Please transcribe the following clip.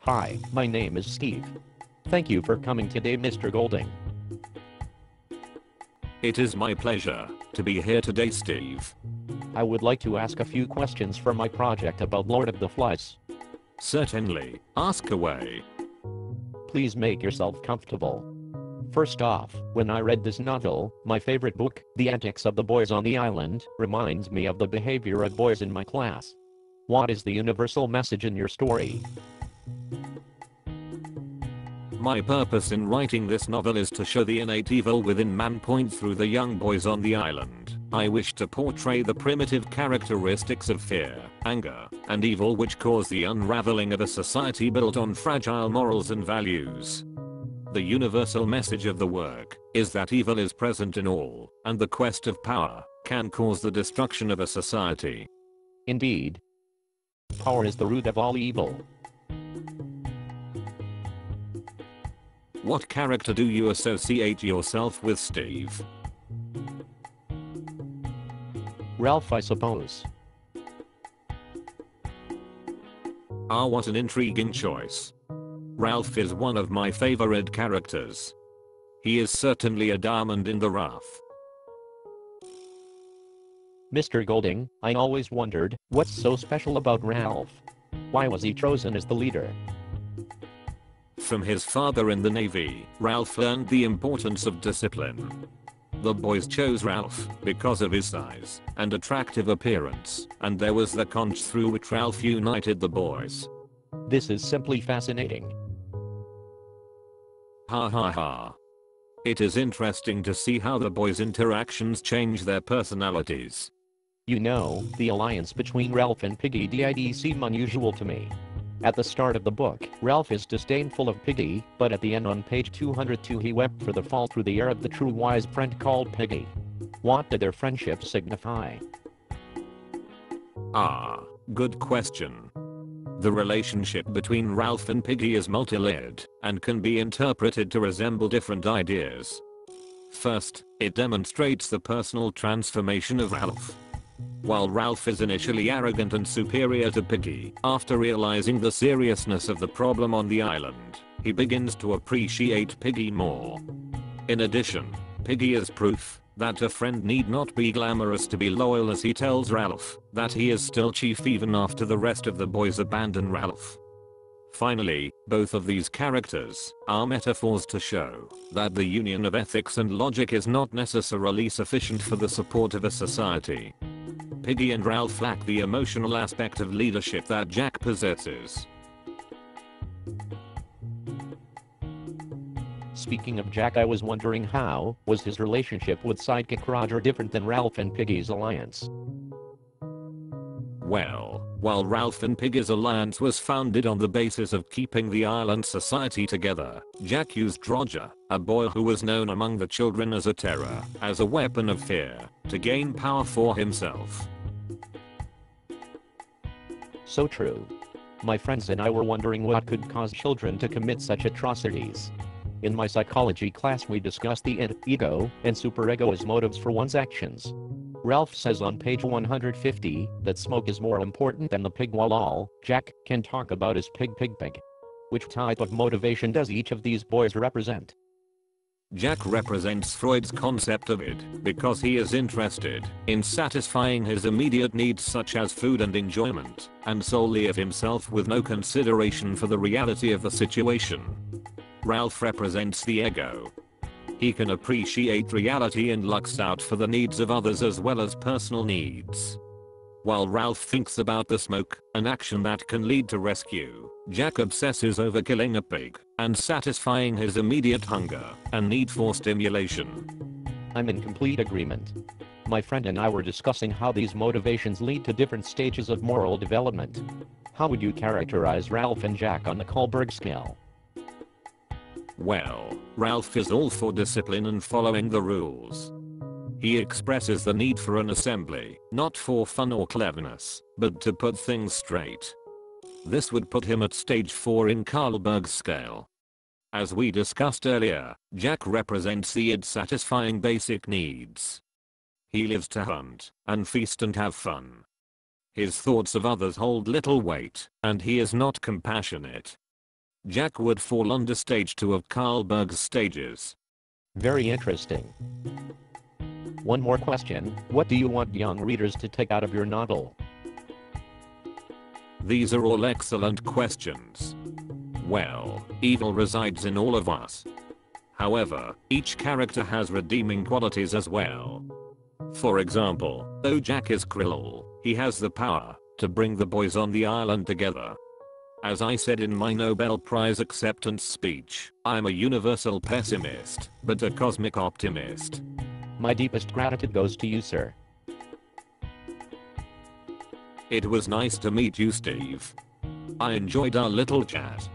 Hi, my name is Steve. Thank you for coming today, Mr. Golding. It is my pleasure to be here today, Steve. I would like to ask a few questions for my project about Lord of the Flies. Certainly, ask away. Please make yourself comfortable. First off, when I read this novel, my favorite book, The Antics of the Boys on the Island, reminds me of the behavior of boys in my class. What is the universal message in your story? My purpose in writing this novel is to show the innate evil within man through the young boys on the island. I wish to portray the primitive characteristics of fear, anger, and evil which cause the unraveling of a society built on fragile morals and values. The universal message of the work is that evil is present in all, and the quest of power can cause the destruction of a society. Indeed. Power is the root of all evil. What character do you associate yourself with, Steve? Ralph, I suppose. Ah, what an intriguing choice. Ralph is one of my favorite characters. He is certainly a diamond in the rough. Mr. Golding, I always wondered, what's so special about Ralph? Why was he chosen as the leader? From his father in the Navy, Ralph learned the importance of discipline. The boys chose Ralph because of his size and attractive appearance, and there was the conch through which Ralph united the boys. This is simply fascinating. Ha ha ha. It is interesting to see how the boys' interactions change their personalities. You know, the alliance between Ralph and Piggy did seem unusual to me. At the start of the book, Ralph is disdainful of Piggy, but at the end on page 202 he wept for the fall through the air of the true wise friend called Piggy. What did their friendship signify? Ah, good question. The relationship between Ralph and Piggy is multi-layered and can be interpreted to resemble different ideas. First, it demonstrates the personal transformation of Ralph. While Ralph is initially arrogant and superior to Piggy, after realizing the seriousness of the problem on the island, he begins to appreciate Piggy more. In addition, Piggy is proof that a friend need not be glamorous to be loyal, as he tells Ralph that he is still chief even after the rest of the boys abandon Ralph. Finally, both of these characters are metaphors to show that the union of ethics and logic is not necessarily sufficient for the support of a society. Piggy and Ralph lack the emotional aspect of leadership that Jack possesses. Speaking of Jack, I was wondering, how was his relationship with sidekick Roger different than Ralph and Piggy's alliance? Well, while Ralph and Piggy's alliance was founded on the basis of keeping the island society together, Jack used Roger, a boy who was known among the children as a terror, as a weapon of fear, to gain power for himself. So true. My friends and I were wondering what could cause children to commit such atrocities. In my psychology class we discussed the ego and superego as motives for one's actions. Ralph says on page 150 that smoke is more important than the pig, while all Jack can talk about is pig. Which type of motivation does each of these boys represent? Jack represents Freud's concept of it because he is interested in satisfying his immediate needs such as food and enjoyment, and solely of himself with no consideration for the reality of the situation. Ralph represents the ego. He can appreciate reality and lucks out for the needs of others as well as personal needs. While Ralph thinks about the smoke, an action that can lead to rescue, Jack obsesses over killing a pig and satisfying his immediate hunger and need for stimulation. I'm in complete agreement. My friend and I were discussing how these motivations lead to different stages of moral development. How would you characterize Ralph and Jack on the Kohlberg scale? Well, Ralph is all for discipline and following the rules. He expresses the need for an assembly, not for fun or cleverness, but to put things straight. This would put him at stage 4 in Kohlberg's scale. As we discussed earlier, Jack represents the id satisfying basic needs. He lives to hunt and feast and have fun. His thoughts of others hold little weight, and he is not compassionate. Jack would fall under stage 2 of Carlberg's stages. Very interesting. One more question. What do you want young readers to take out of your novel? These are all excellent questions. Well, evil resides in all of us. However, each character has redeeming qualities as well. For example, though Jack is cruel, he has the power to bring the boys on the island together. As I said in my Nobel Prize acceptance speech, I'm a universal pessimist, but a cosmic optimist. My deepest gratitude goes to you, sir. It was nice to meet you, Steve. I enjoyed our little chat.